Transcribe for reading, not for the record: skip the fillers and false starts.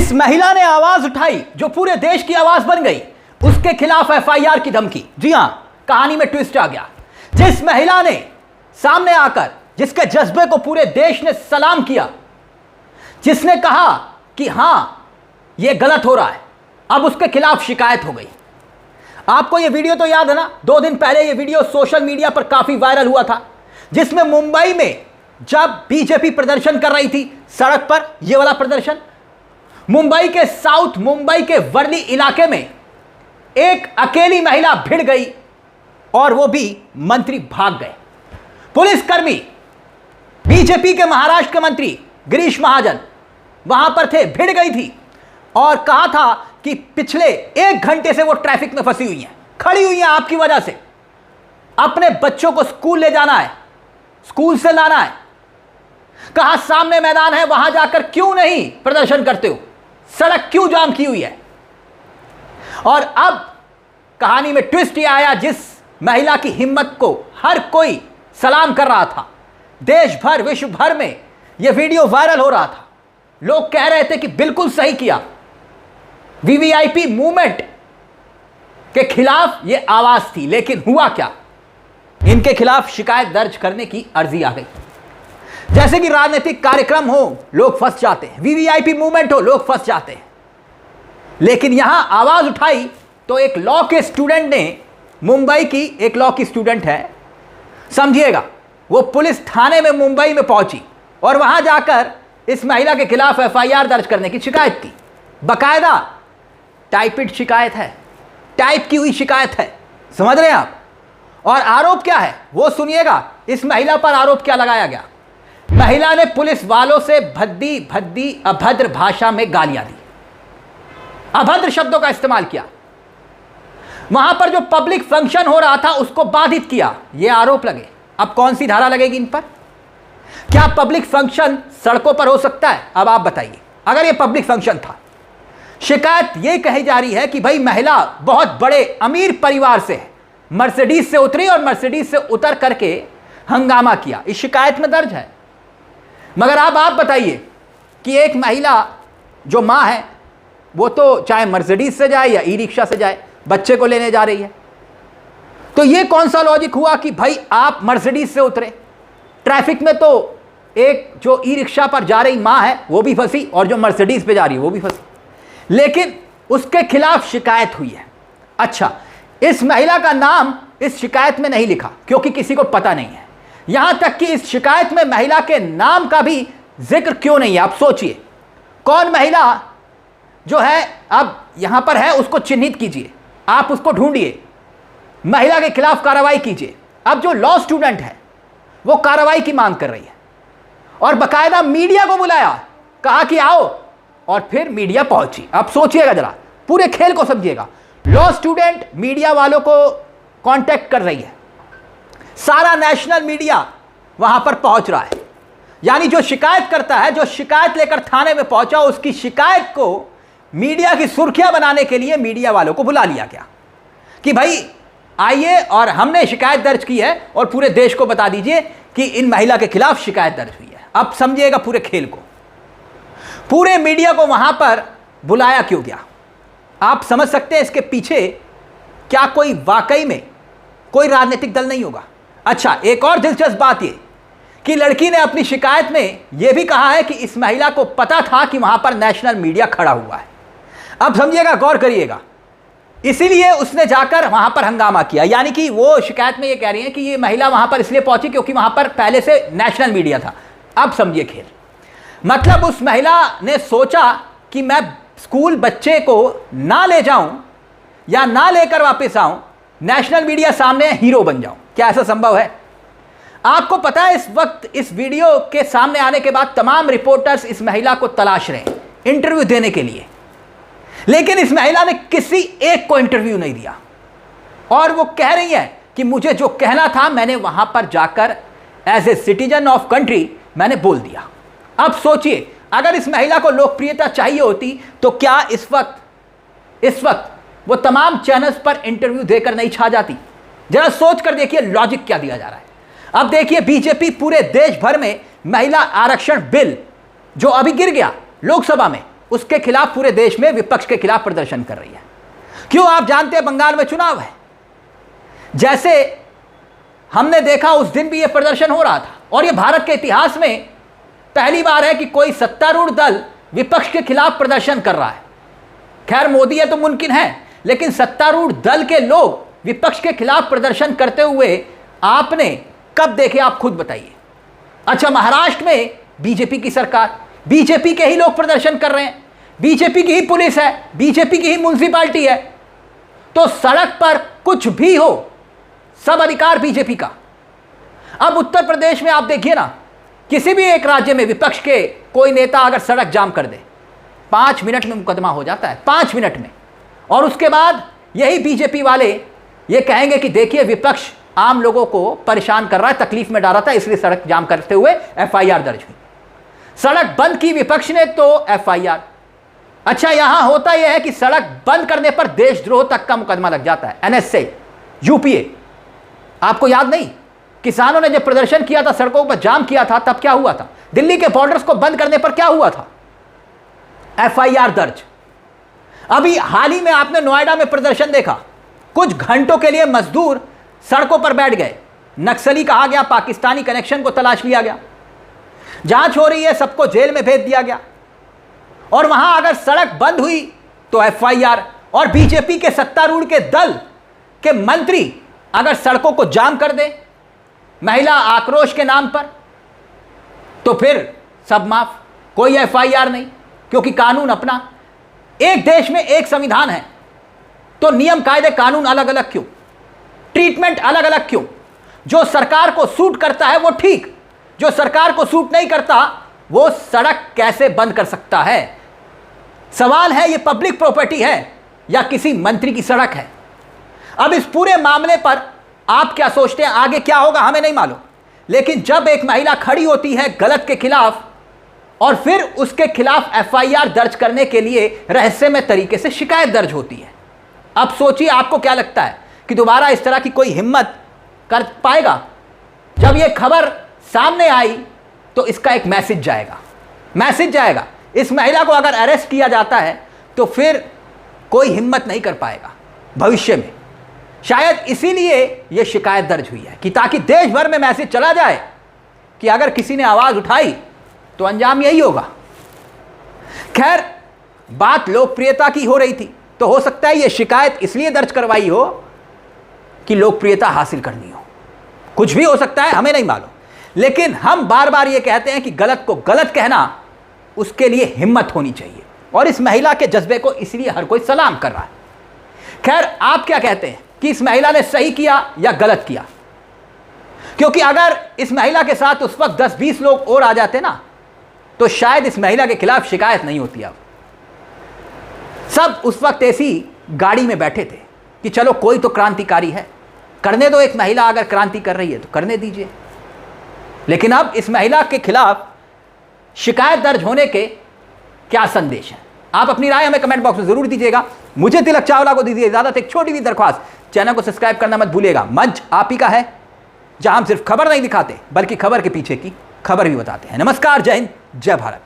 जिस महिला ने आवाज उठाई, जो पूरे देश की आवाज बन गई, उसके खिलाफ एफआईआर की धमकी। जी हां, कहानी में ट्विस्ट आ गया। जिस महिला ने सामने आकर, जिसके जज्बे को पूरे देश ने सलाम किया, जिसने कहा कि हां यह गलत हो रहा है, अब उसके खिलाफ शिकायत हो गई। आपको यह वीडियो तो याद है ना, 2 दिन पहले यह वीडियो सोशल मीडिया पर काफी वायरल हुआ था, जिसमें मुंबई में जब बीजेपी प्रदर्शन कर रही थी सड़क पर, यह वाला प्रदर्शन, मुंबई के साउथ मुंबई के वर्ली इलाके में एक अकेली महिला भिड़ गई और वो भी मंत्री भाग गए। पुलिसकर्मी, बीजेपी के महाराष्ट्र के मंत्री गिरीश महाजन वहां पर थे, भिड़ गई थी और कहा था कि पिछले 1 घंटे से वो ट्रैफिक में फंसी हुई हैं, खड़ी हुई हैं आपकी वजह से। अपने बच्चों को स्कूल ले जाना है, स्कूल से लाना है। कहा सामने मैदान है, वहां जाकर क्यों नहीं प्रदर्शन करते हो, सड़क क्यों जाम की हुई है। और अब कहानी में ट्विस्ट ये आया, जिस महिला की हिम्मत को हर कोई सलाम कर रहा था, देश भर विश्व भर में यह वीडियो वायरल हो रहा था। लोग कह रहे थे कि बिल्कुल सही किया, वीवीआईपी मूवमेंट के खिलाफ यह आवाज थी। लेकिन हुआ क्या, इनके खिलाफ शिकायत दर्ज करने की अर्जी आ गई। जैसे कि राजनीतिक कार्यक्रम हो, लोग फंस जाते हैं, वीवीआईपी मूवमेंट हो, लोग फंस जाते हैं। लेकिन यहां आवाज उठाई तो एक लॉ के स्टूडेंट ने, मुंबई की एक लॉ की स्टूडेंट है, समझिएगा, वो पुलिस थाने में मुंबई में पहुंची और वहां जाकर इस महिला के खिलाफ एफआईआर दर्ज करने की शिकायत की। बकायदा टाइपिड शिकायत है, टाइप की हुई शिकायत है, समझ रहे हैं आप। और आरोप क्या है वो सुनिएगा। इस महिला पर आरोप क्या लगाया गया। महिला ने पुलिस वालों से भद्दी भद्दी अभद्र भाषा में गालियां दी, अभद्र शब्दों का इस्तेमाल किया। वहां पर जो पब्लिक फंक्शन हो रहा था उसको बाधित किया, ये आरोप लगे। अब कौन सी धारा लगेगी इन पर? क्या पब्लिक फंक्शन सड़कों पर हो सकता है? अब आप बताइए, अगर ये पब्लिक फंक्शन था। शिकायत ये कही जा रही है कि भाई महिला बहुत बड़े अमीर परिवार से है, मर्सिडीज से उतरी और मर्सिडीज से उतर करके हंगामा किया, इस शिकायत में दर्ज है। मगर आप बताइए कि एक महिला जो मां है, वो तो चाहे मर्सिडीज से जाए या ई रिक्शा से जाए, बच्चे को लेने जा रही है, तो ये कौन सा लॉजिक हुआ कि भाई आप मर्सिडीज से उतरे? ट्रैफिक में तो एक जो ई रिक्शा पर जा रही मां है वो भी फंसी और जो मर्सिडीज पे जा रही है वो भी फंसी। लेकिन उसके खिलाफ शिकायत हुई है। अच्छा, इस महिला का नाम इस शिकायत में नहीं लिखा क्योंकि किसी को पता नहीं है। यहां तक कि इस शिकायत में महिला के नाम का भी जिक्र क्यों नहीं है? आप सोचिए, कौन महिला जो है अब यहां पर है उसको चिन्हित कीजिए, आप उसको ढूंढिए, महिला के खिलाफ कार्रवाई कीजिए। अब जो लॉ स्टूडेंट है वो कार्रवाई की मांग कर रही है और बकायदा मीडिया को बुलाया, कहा कि आओ, और फिर मीडिया पहुंची। अब सोचिएगा जरा, पूरे खेल को समझिएगा। लॉ स्टूडेंट मीडिया वालों को कांटेक्ट कर रही है, सारा नेशनल मीडिया वहां पर पहुंच रहा है। यानी जो शिकायत करता है, जो शिकायत लेकर थाने में पहुंचा, उसकी शिकायत को मीडिया की सुर्खियां बनाने के लिए मीडिया वालों को बुला लिया गया कि भाई आइए और हमने शिकायत दर्ज की है और पूरे देश को बता दीजिए कि इन महिला के खिलाफ शिकायत दर्ज हुई है। अब समझिएगा पूरे खेल को, पूरे मीडिया को वहां पर बुलाया क्यों गया? आप समझ सकते हैं इसके पीछे क्या कोई वाकई में कोई राजनीतिक दल नहीं होगा? अच्छा, एक और दिलचस्प बात यह कि लड़की ने अपनी शिकायत में यह भी कहा है कि इस महिला को पता था कि वहां पर नेशनल मीडिया खड़ा हुआ है। अब समझिएगा, गौर करिएगा, इसीलिए उसने जाकर वहां पर हंगामा किया। यानी कि वो शिकायत में ये कह रही है कि ये महिला वहां पर इसलिए पहुंची क्योंकि वहां पर पहले से नेशनल मीडिया था। अब समझिए खेल, मतलब उस महिला ने सोचा कि मैं स्कूल बच्चे को ना ले जाऊं या ना लेकर वापस आऊं, नेशनल मीडिया सामने हीरो बन जाऊं। क्या ऐसा संभव है? आपको पता है इस वक्त इस वीडियो के सामने आने के बाद तमाम रिपोर्टर्स इस महिला को तलाश रहे हैं इंटरव्यू देने के लिए, लेकिन इस महिला ने किसी एक को इंटरव्यू नहीं दिया और वो कह रही है कि मुझे जो कहना था मैंने वहां पर जाकर as a citizen of country मैंने बोल दिया। अब सोचिए, अगर इस महिला को लोकप्रियता चाहिए होती तो क्या इस वक्त वो तमाम चैनल्स पर इंटरव्यू देकर नहीं छा जाती? जरा सोच कर देखिए लॉजिक क्या दिया जा रहा है। अब देखिए, बीजेपी पूरे देश भर में महिला आरक्षण बिल जो अभी गिर गया लोकसभा में, उसके खिलाफ पूरे देश में विपक्ष के खिलाफ प्रदर्शन कर रही है। क्यों? आप जानते हैं बंगाल में चुनाव है, जैसे हमने देखा उस दिन भी यह प्रदर्शन हो रहा था, और यह भारत के इतिहास में पहली बार है कि कोई सत्तारूढ़ दल विपक्ष के खिलाफ प्रदर्शन कर रहा है। खैर मोदी है तो मुमकिन है, लेकिन सत्तारूढ़ दल के लोग विपक्ष के खिलाफ प्रदर्शन करते हुए आपने कब देखे? आप खुद बताइए। अच्छा, महाराष्ट्र में बीजेपी की सरकार, बीजेपी के ही लोग प्रदर्शन कर रहे हैं, बीजेपी की ही पुलिस है, बीजेपी की ही म्युनिसिपैलिटी है, तो सड़क पर कुछ भी हो सब अधिकार बीजेपी का। अब उत्तर प्रदेश में आप देखिए ना, किसी भी एक राज्य में विपक्ष के कोई नेता अगर सड़क जाम कर दे, 5 मिनट में मुकदमा हो जाता है, 5 मिनट में। और उसके बाद यही बीजेपी वाले ये कहेंगे कि देखिए विपक्ष आम लोगों को परेशान कर रहा है, तकलीफ में डाल रहा था, इसलिए सड़क जाम करते हुए एफआईआर दर्ज हुई। सड़क बंद की विपक्ष ने तो एफआईआर। अच्छा, यहां होता यह है कि सड़क बंद करने पर देशद्रोह तक का मुकदमा लग जाता है, एनएसए, यूपीए। आपको याद नहीं, किसानों ने जब प्रदर्शन किया था, सड़कों पर जाम किया था, तब क्या हुआ था? दिल्ली के बॉर्डर्स को बंद करने पर क्या हुआ था? एफआईआर दर्ज। अभी हाल ही में आपने नोएडा में प्रदर्शन देखा, कुछ घंटों के लिए मजदूर सड़कों पर बैठ गए, नक्सली कहा गया, पाकिस्तानी कनेक्शन को तलाश लिया गया, जांच हो रही है, सबको जेल में भेज दिया गया। और वहां अगर सड़क बंद हुई तो एफआईआर। और बीजेपी के सत्तारूढ़ के दल के मंत्री अगर सड़कों को जाम कर दे महिला आक्रोश के नाम पर, तो फिर सब माफ, कोई एफआईआर नहीं, क्योंकि कानून अपना। एक देश में एक संविधान है, तो नियम कायदे कानून अलग अलग क्यों? ट्रीटमेंट अलग अलग क्यों? जो सरकार को सूट करता है वो ठीक, जो सरकार को सूट नहीं करता वो सड़क कैसे बंद कर सकता है? सवाल है ये पब्लिक प्रॉपर्टी है या किसी मंत्री की सड़क है? अब इस पूरे मामले पर आप क्या सोचते हैं? आगे क्या होगा हमें नहीं मालूम, लेकिन जब एक महिला खड़ी होती है गलत के खिलाफ और फिर उसके खिलाफ एफआईआर दर्ज करने के लिए रहस्यमय तरीके से शिकायत दर्ज होती है, अब सोचिए आपको क्या लगता है कि दोबारा इस तरह की कोई हिम्मत कर पाएगा? जब यह खबर सामने आई तो इसका एक मैसेज जाएगा। इस महिला को अगर अरेस्ट किया जाता है तो फिर कोई हिम्मत नहीं कर पाएगा भविष्य में। शायद इसीलिए यह शिकायत दर्ज हुई है कि ताकि देश भर में मैसेज चला जाए कि अगर किसी ने आवाज उठाई तो अंजाम यही होगा। खैर, बात लोकप्रियता की हो रही थी, तो हो सकता है यह शिकायत इसलिए दर्ज करवाई हो कि लोकप्रियता हासिल करनी हो, कुछ भी हो सकता है, हमें नहीं मालूम। लेकिन हम बार बार यह कहते हैं कि गलत को गलत कहना, उसके लिए हिम्मत होनी चाहिए, और इस महिला के जज्बे को इसलिए हर कोई सलाम कर रहा है। खैर, आप क्या कहते हैं कि इस महिला ने सही किया या गलत किया? क्योंकि अगर इस महिला के साथ उस वक्त 10-20 लोग और आ जाते ना, तो शायद इस महिला के खिलाफ शिकायत नहीं होती। अब सब उस वक्त ऐसी गाड़ी में बैठे थे कि चलो कोई तो क्रांतिकारी है, करने दो, एक महिला अगर क्रांति कर रही है तो करने दीजिए। लेकिन अब इस महिला के खिलाफ शिकायत दर्ज होने के क्या संदेश हैं? आप अपनी राय हमें कमेंट बॉक्स में जरूर दीजिएगा। मुझे तिलक चावला को दीजिए इजाजत। एक छोटी सी दरख्वास्त, चैनल को सब्सक्राइब करना मत भूलिएगा। मंच आप ही का है, जहां हम सिर्फ खबर नहीं दिखाते बल्कि खबर के पीछे की खबर भी बताते हैं। नमस्कार, जय हिंद, जय भारत।